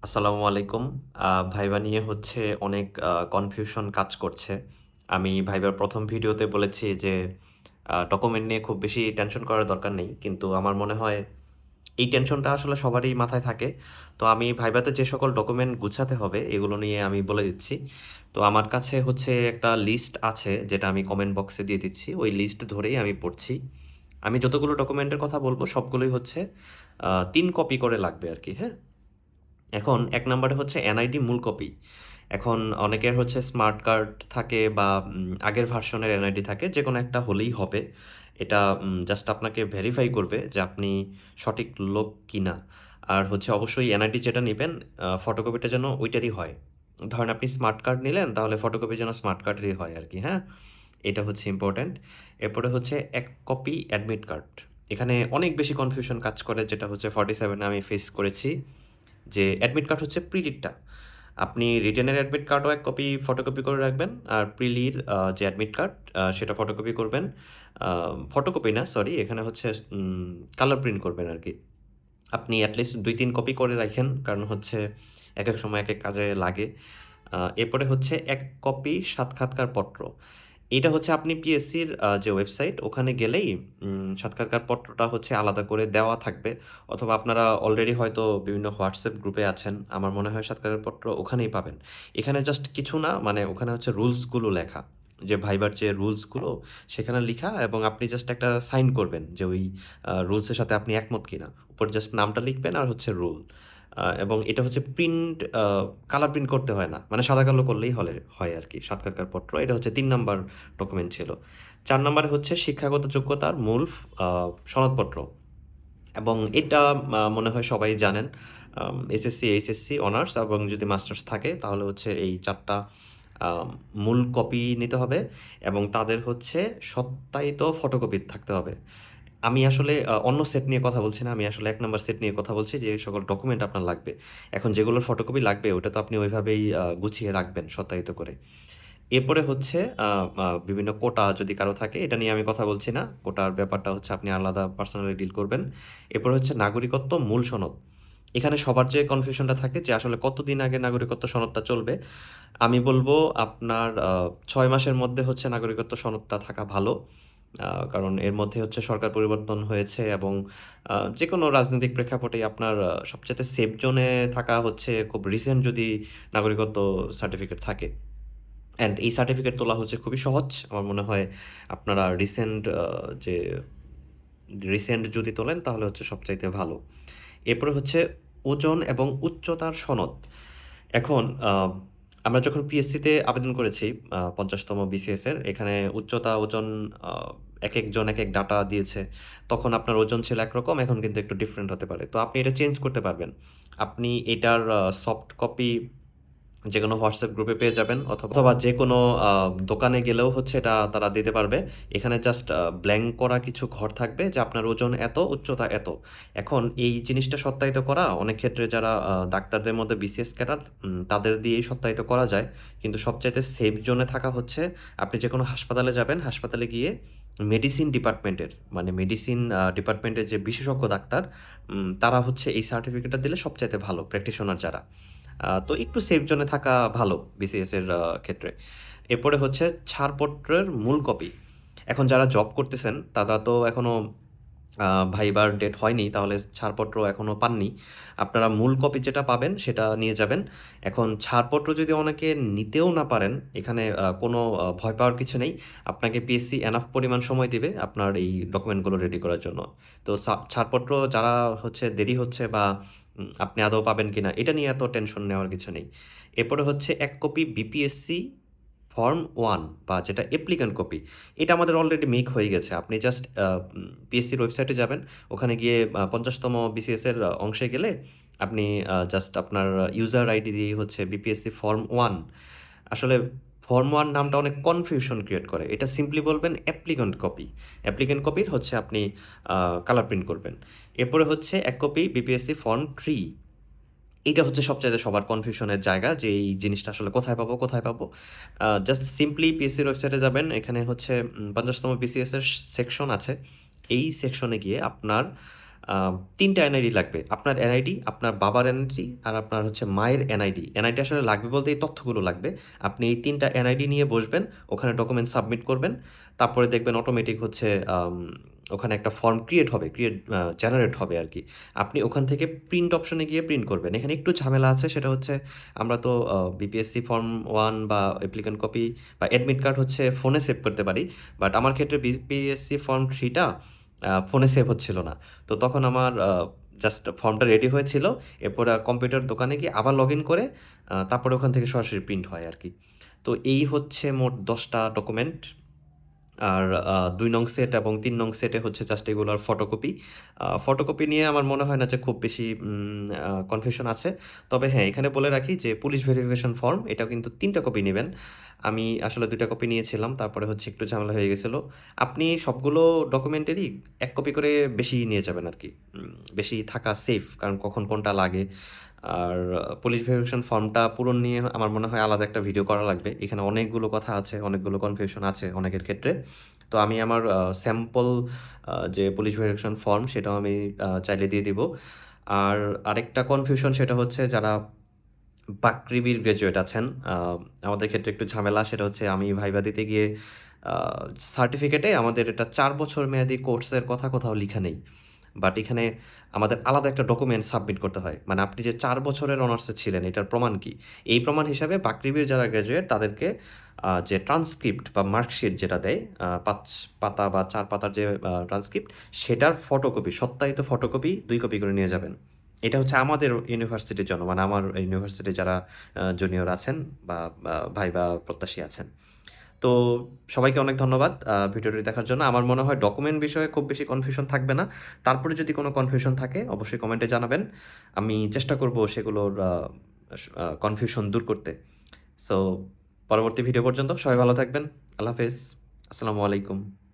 আসসালামু আলাইকুম। ভাইবা নিয়ে হচ্ছে অনেক কনফিউশন কাজ করছে। আমি ভাইবার ১ম ভিডিওতে বলেছি যে ডকুমেন্ট নিয়ে খুব বেশি টেনশন করার দরকার নেই। কিন্তু আমার মনে হয় এই টেনশনটা আসলে সবারই মাথায় থাকে। তো আমি ভাইভাতে যে সকল ডকুমেন্ট গুছাতে হবে এগুলো নিয়ে আমি বলে দিচ্ছি। তো আমার কাছে হচ্ছে একটা লিস্ট আছে যেটা আমি কমেন্ট বক্সে দিয়ে দিচ্ছি। ওই লিস্ট ধরেই আমি পড়ছি। আমি যতগুলো ডকুমেন্টের কথা বলব সবগুলোই হচ্ছে ৩ কপি করে লাগবে আরকি, হ্যাঁ? এখন ১ নাম্বারে হচ্ছে এনআইডি মূল কপি। এখন অনেকের হচ্ছে স্মার্ট কার্ড থাকে বা আগের ভার্সনের এনআইডি থাকে, যেকোনো একটা হলেই হবে। এটা জাস্ট আপনাকে ভেরিফাই করবে যে আপনি সঠিক লোক কিনা। আর হচ্ছে অবশ্যই এনআইডি যেটা নিবেন ফটোকপিটা যেন ওইটারই হয়। ধরেন আপনি স্মার্ট কার্ড নিলেন তাহলে ফটোকপি যেন স্মার্ট কার্ডেরই হয় আরকি, হ্যাঁ? এটা হচ্ছে ইম্পোর্টেন্ট। এরপরে হচ্ছে ১ কপি অ্যাডমিট কার্ড। এখানে অনেক বেশি কনফিউশন কাজ করে যেটা হচ্ছে 47 এ আমি ফেস করেছি। যে অ্যাডমিট কার্ড হচ্ছে প্রিলিডটা। আপনি রিটেনের অ্যাডমিট কার্ডও ১ কপি ফটোকপি করে রাখবেন। আর প্রিলির যে অ্যাডমিট কার্ড সেটা ফটোকপি করবেন। আ ফটোকপি না সরি এখানে হচ্ছে কালার প্রিন্ট করবেন আরকি। আপনি এটলিস্ট ২-৩ কপি করে রাইখেন। কারণ হচ্ছে একেক সময় একেক কাজে লাগে। এরপরে হচ্ছে ১ কপি সাক্ষাৎকারপত্র। এইটা হচ্ছে আপনি পিএসসির যে ওয়েবসাইট ওখানে গেলেই সাক্ষাৎকারপত্রটা হচ্ছে আলাদা করে দেওয়া থাকবে। অথবা আপনারা অলরেডি হয়তো বিভিন্ন হোয়াটসঅ্যাপ গ্রুপে আছেন। আমার মনে হয় সাক্ষাৎকারপত্র ওখানেই পাবেন। এখানে জাস্ট কিছু না মানে ওখানে হচ্ছে রুলসগুলো লেখা। যে ভাইবার যে রুলসগুলো সেখানে লিখা এবং আপনি জাস্ট একটা সাইন করবেন যে ওই রুলসের সাথে আপনি একমত কিনা। উপরে জাস্ট নামটা লিখবেন আর হচ্ছে রুল। এবং এটা হচ্ছে কালার প্রিন্ট করতে হয় না। মানে সাদা কালো করলেই হয় আরকি সাক্ষাৎকারপত্র। এটা হচ্ছে ৩ নাম্বার ডকুমেন্ট ছিল। ৪ নাম্বারে হচ্ছে শিক্ষাগত যোগ্যতার মূল আ সনদপত্র এবং এটা মনে হয় সবাই জানেন। এসএসসি, এইচএসসি, অনার্স এবং যদি মাস্টার্স থাকে তাহলে হচ্ছে এই ৪ টা আ মূল কপি নিতে হবে এবং তাদের হচ্ছে সত্যায়িত ফটোকপি থাকতে হবে। আমি আসলে অন্য সেট নিয়ে কথা বলছি না। আমি আসলে ১ নাম্বার সেট নিয়ে কথা বলছি যে সকল ডকুমেন্ট আপনার লাগবে। এখন যেগুলোর ফটোকপি লাগবে ওটা তো আপনি ওইভাবেই গুছিয়ে রাখবেন সত্যায়িত করে। এরপরে হচ্ছে আ আ বিভিন্ন কোটা যদি কারো থাকে এটা নিয়ে আমি কথা বলছি না। কোটার ব্যাপারটা হচ্ছে আপনি আলাদা পার্সোনালি ডিল করবেন। এরপরে হচ্ছে নাগরিকত্ব মূল সনদ। এখানে সবার যে কনফিউশনটা থাকে যে আসলে কতদিন আগে নাগরিকত্ব সনদটা চলবে। আমি বলব আপনার ৬ মাসের মধ্যে হচ্ছে নাগরিকত্ব সনদটা থাকা ভালো। কারণ এর মধ্যে হচ্ছে সরকার পরিবর্তন হয়েছে এবং যেকোনো রাজনৈতিক প্রেক্ষাপটেই আপনার সবচাইতে সেফ জোনে থাকা হচ্ছে খুব রিসেন্ট যদি নাগরিকত্ব সার্টিফিকেট থাকে। অ্যান্ড এই সার্টিফিকেট তোলা হচ্ছে খুবই সহজ। আমার মনে হয় আপনারা যে রিসেন্ট যদি তোলেন তাহলে হচ্ছে সবচাইতে ভালো। এরপরে হচ্ছে ওজন এবং উচ্চতার সনদ। এখন আমরা যখন পিএসসিতে আবেদন করেছি ৫০ তম বিসিএস এর এখানে উচ্চতা, ওজন আ একেকজন একেক ডাটা দিয়েছে। তখন আপনার ওজন ছিল একরকম, এখন কিন্তু একটু ডিফারেন্ট হতে পারে। তো আপনি এটা চেঞ্জ করতে পারবেন। আপনি এটার সফট কপি যেকোনো হোয়াটসঅ্যাপ গ্রুপে পেয়ে যাবেন অথবা যেকোনো আ দোকানে গেলেও হচ্ছে এটা তারা দিতে পারবে। এখানে জাস্ট ব্ল্যাংক করা কিছু ঘর থাকবে যে আপনার ওজন এত, উচ্চতা এত। এখন এই জিনিসটা সত্যায়িত করা অনেক ক্ষেত্রে যারা ডাক্তারদের মধ্যে বিসিএস ক্যাডার তাদের দিয়েই সত্যায়িত করা যায়। কিন্তু সবচাইতে সেফ জোনে থাকা হচ্ছে আপনি যেকোনো হাসপাতালে যাবেন, হাসপাতালে গিয়ে মেডিসিন ডিপার্টমেন্টের মানে মেডিসিন ডিপার্টমেন্টের যে বিশেষজ্ঞ ডাক্তার তারা হচ্ছে এই সার্টিফিকেটটা দিলে সবচাইতে ভালো প্র্যাকটিশনার যারা। তো একটু সেফ জোনে থাকা ভালো বিসিএস এর ক্ষেত্রে। এরপরে হচ্ছে ছাড়পত্রের মূল কপি। এখন যারা জব করতেছেন তারা তো এখনো আ ভাইবার ডেট হয়নি তাহলে ছাড়পত্র এখনো পাননি। আপনারা মূল কপি যেটা পাবেন সেটা নিয়ে যাবেন। এখন ছাড়পত্র যদি অনেকে নিতেও না পারেন এখানে কোনো ভয় পাওয়ার কিছু নেই। আপনাকে পিএসসি এনাফ পরিমাণ সময় দিবে আপনার এই ডকুমেন্টগুলো রেডি করার জন্য। তো ছাড়পত্র যারা হচ্ছে দেরি হচ্ছে বা আপনি আদৌ পাবেন কিনা এটা নিয়ে এত টেনশন নেওয়ার কিছু নেই। এরপরে হচ্ছে ১ কপি বিপিএসসি ফর্ম 1 বা যেটা অ্যাপ্লিক্যান্ট কপি। এটা আমাদের অলরেডি মেক হয়ে গেছে। আপনি জাস্ট পিএসসির ওয়েবসাইটে যাবেন। ওখানে গিয়ে ৫০ তম বিসিএস এর অংশে গেলে আপনি জাস্ট আপনার ইউজার আইডি দিয়েই হচ্ছে বিপিএসসি ফর্ম 1 আসলে ফর্ম 1 নামটা অনেক কনফিউশন ক্রিয়েট করে। এটা সিম্পলি বলবেন অ্যাপ্লিক্যান্ট কপি। অ্যাপ্লিক্যান্ট কপির হচ্ছে আপনি কালার প্রিন্ট করবেন। এরপরে হচ্ছে ১ কপি বিপিএসসি ফর্ম 3 এইটা হচ্ছে সবচাইতে সবার কনফিউশনের জায়গা যে এই জিনিসটা আসলে কোথায় পাবো, কোথায় পাবো? জাস্ট সিম্পলি পিএসসির ওয়েবসাইটে যাবেন। এখানে হচ্ছে ৫০ তম বিসিএস এর সেকশন আছে। এই সেকশনে গিয়ে আপনার আ ৩ টা এনআইডি লাগবে। আপনার এনআইডি, আপনার বাবার এনআইডি আর আপনার হচ্ছে মায়ের এনআইডি। এনআইডি আসলে লাগবে বলতে এই তথ্যগুলো লাগবে। আপনি এই ৩ টা এনআইডি নিয়ে বসবেন, ওখানে ডকুমেন্ট সাবমিট করবেন। তারপরে দেখবেন অটোমেটিক হচ্ছে ওখানে একটা ফর্ম ক্রিয়েট হবে, জেনারেট হবে আরকি। আপনি ওখান থেকে প্রিন্ট অপশনে গিয়ে প্রিন্ট করবেন। এখানে একটু ঝামেলা আছে, সেটা হচ্ছে আমরা তো বিপিএসসি ফর্ম 1 বা অ্যাপ্লিক্যান্ট কপি বা অ্যাডমিট কার্ড হচ্ছে ফোনে সেভ করতে পারি। বাট আমার ক্ষেত্রে বিপিএসসি ফর্ম 3 টা ফোনে সেভ হচ্ছিল না। তো তখন আমার জাস্ট ফর্মটা রেডি হয়েছিল। এরপর কম্পিউটার দোকানে গিয়ে আবার লগইন করে তারপরে ওখান থেকে সরাসরি প্রিন্ট হয় আরকি। তো এই হচ্ছে মোট ১০ টা ডকুমেন্ট। আর ২ নং সেট এবং ৩ নং সেটে হচ্ছে জাস্ট এগুলার ফটোকপি। ফটোকপি নিয়ে আমার মনে হয় না যে খুব বেশি কনফিউশন আছে। তবে হ্যাঁ, এখানে বলে রাখি যে পুলিশ ভেরিফিকেশন ফর্ম এটাও কিন্তু ৩ টা কপি নিবেন। আমি আসলে ২ টা কপি নিয়েছিলাম। তারপরে হচ্ছে একটু ঝামেলা হয়ে গেছিল। আপনি সবগুলো ডকুমেন্টেরই ১ কপি করে বেশি নিয়ে যাবেন আরকি। বেশি থাকা সেফ, কারণ কখন কোনটা লাগে। আর পুলিশ ভেরিফিকেশন ফর্মটা পূরণ নিয়ে আমার মনে হয় আলাদা একটা ভিডিও করা লাগবে। এখানে অনেকগুলো কথা আছে, অনেকগুলো কনফিউশন আছে অনেকের ক্ষেত্রে। তো আমি আমার স্যাম্পল যে পুলিশ ভেরিফিকেশন ফর্ম সেটাও আমি চাইলে দিয়ে দিব। আর আরেকটা কনফিউশন সেটা হচ্ছে যারা বাকৃবির গ্র্যাজুয়েট আছেন, আ আমাদের ক্ষেত্রে একটু ঝামেলা, সেটা হচ্ছে আমি ভাইবা দিতে গিয়ে আ সার্টিফিকেটে আমাদের এটা ৪ বছর মেয়াদি কোর্সের কথা কোথাও লিখা নেই। বাট এখানে আমাদের আলাদা একটা ডকুমেন্ট সাবমিট করতে হয়। মানে আপনি যে ৪ বছরের অনার্সে ছিলেন এটার প্রমাণ কি? এই প্রমাণ হিসাবে বাকৃবির যারা গ্র্যাজুয়েট তাদেরকে যে ট্রান্সক্রিপ্ট বা মার্কশিট যেটা দেয় ৫ পাতা বা ৪ পাতার যে ট্রান্সক্রিপ্ট, সেটার ফটোকপি, সত্যায়িত ফটোকপি ২ কপি করে নিয়ে যাবেন। এটা হচ্ছে আমাদের ইউনিভার্সিটির জন্য, মানে আমার ইউনিভার্সিটি যারা জুনিয়র আছেন বা ভাইবা প্রত্যাশী আছেন। তো সবাইকে অনেক ধন্যবাদ ভিডিওটি দেখার জন্য। আমার মনে হয় ডকুমেন্ট বিষয়ে খুব বেশি কনফিউশন থাকবে না। তারপরে যদি কোনো কনফিউশন থাকে অবশ্যই কমেন্টে জানাবেন। আমি চেষ্টা করব সেগুলোর কনফিউশন দূর করতে। সো পরবর্তী ভিডিও পর্যন্ত সবাই ভালো থাকবেন। আল্লাহ হাফেজ। আসসালামু আলাইকুম।